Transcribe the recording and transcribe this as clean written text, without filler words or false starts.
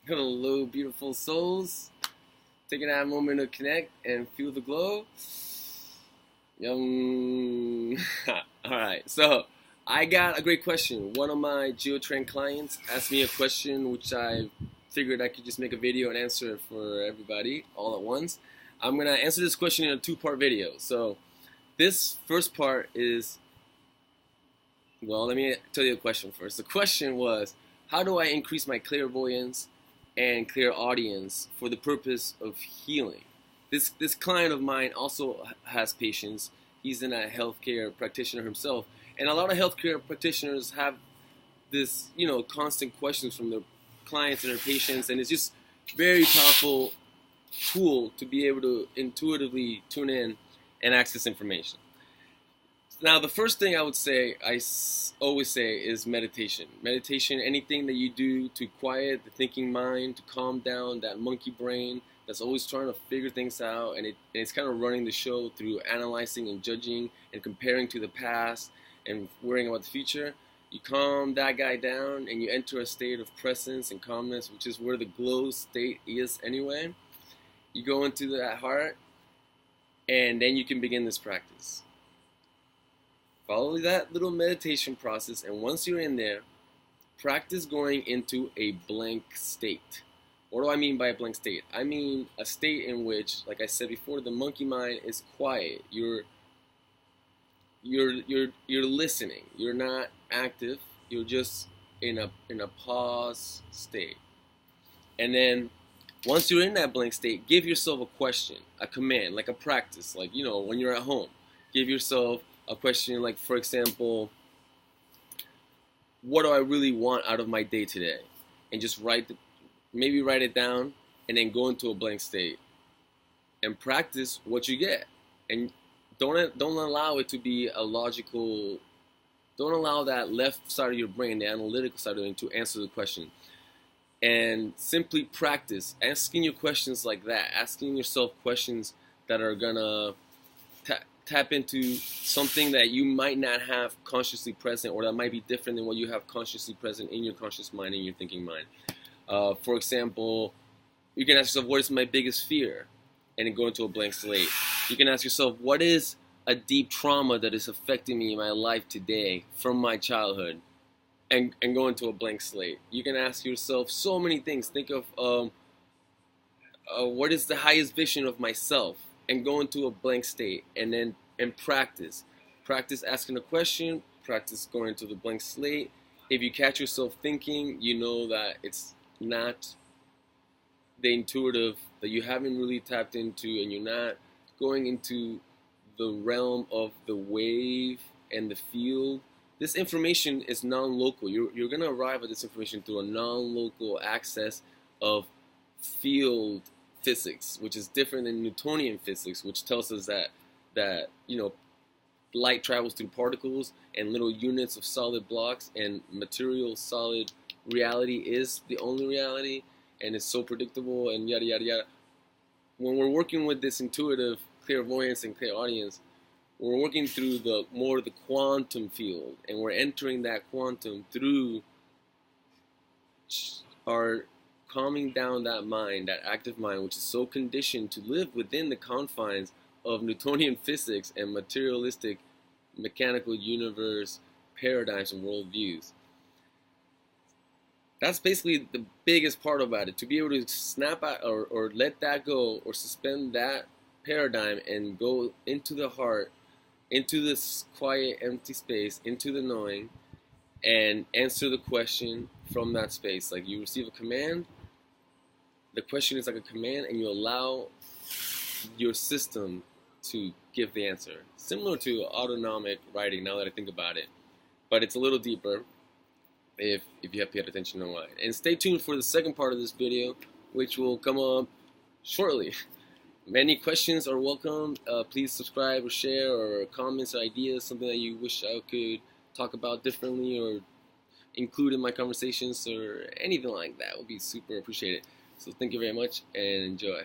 Hello, beautiful souls. Taking that moment to connect and feel the glow. Yum. All right, so I got a great question. One of my Geotran clients asked me a question, which I figured I could just make a video and answer it for everybody all at once. I'm gonna answer this question in a two-part video. So this first part is, well, let me tell you the question first. The question was, how do I increase my clairvoyance and clairaudience for the purpose of healing? This client of mine also has patients. He's in a healthcare practitioner himself, and a lot of healthcare practitioners have this, constant questions from their clients and their patients, and it's just very powerful tool to be able to intuitively tune in and access information. Now, the first thing I would say, always say, is meditation. Meditation, anything that you do to quiet the thinking mind, to calm down that monkey brain that's always trying to figure things out, and it's kind of running the show through analyzing and judging and comparing to the past and worrying about the future. You calm that guy down and you enter a state of presence and calmness, which is where the glow state is anyway. You go into that heart, and then you can begin this practice. Follow that little meditation process, and once you're in there, practice going into a blank state. What do I mean by a blank state? I mean a state in which, like I said before, the monkey mind is quiet. You're listening. You're not active. You're just in a pause state. And then once you're in that blank state, give yourself a question, a command, like a practice, like when you're at home. Give yourself a question like, for example, what do I really want out of my day today? And just maybe write it down, and then go into a blank state and practice what you get. And don't allow it to be a logical. Don't allow that left side of your brain, the analytical side of it, to answer the question. And simply practice asking your questions like that, asking yourself questions that are gonna tap into something that you might not have consciously present, or that might be different than what you have consciously present in your conscious mind, in your thinking mind. For example, you can ask yourself, what is my biggest fear? And then go into a blank slate. You can ask yourself, what is a deep trauma that is affecting me in my life today from my childhood? And go into a blank slate. You can ask yourself so many things. Think of what is the highest vision of myself, and go into a blank state, and then practice asking a question, practice going into the blank slate. If you catch yourself thinking, you know that it's not the intuitive, that you haven't really tapped into, and you're not going into the realm of the wave and the field. This information is non-local. You're going to arrive at this information through a non-local access of field physics, which is different than Newtonian physics, which tells us that light travels through particles and little units of solid blocks, and material solid reality is the only reality, and it's so predictable, and yada yada yada. When we're working with this intuitive clairvoyance and clairaudience, we're working through the quantum field, and we're entering that quantum through our calming down that mind, that active mind, which is so conditioned to live within the confines of Newtonian physics and materialistic mechanical universe paradigms and worldviews. That's basically the biggest part about it, to be able to snap out or let that go, or suspend that paradigm and go into the heart, into this quiet, empty space, into the knowing, and answer the question from that space. Like, you receive a command, the question is like a command, and you allow your system to give the answer. Similar to autonomic writing, now that I think about it. But it's a little deeper if you have paid attention online. And stay tuned for the second part of this video, which will come up shortly. Many questions are welcome. Please subscribe or share, or comments or ideas, something that you wish I could talk about differently or include in my conversations, or anything like that would be super appreciated. So thank you very much, and enjoy.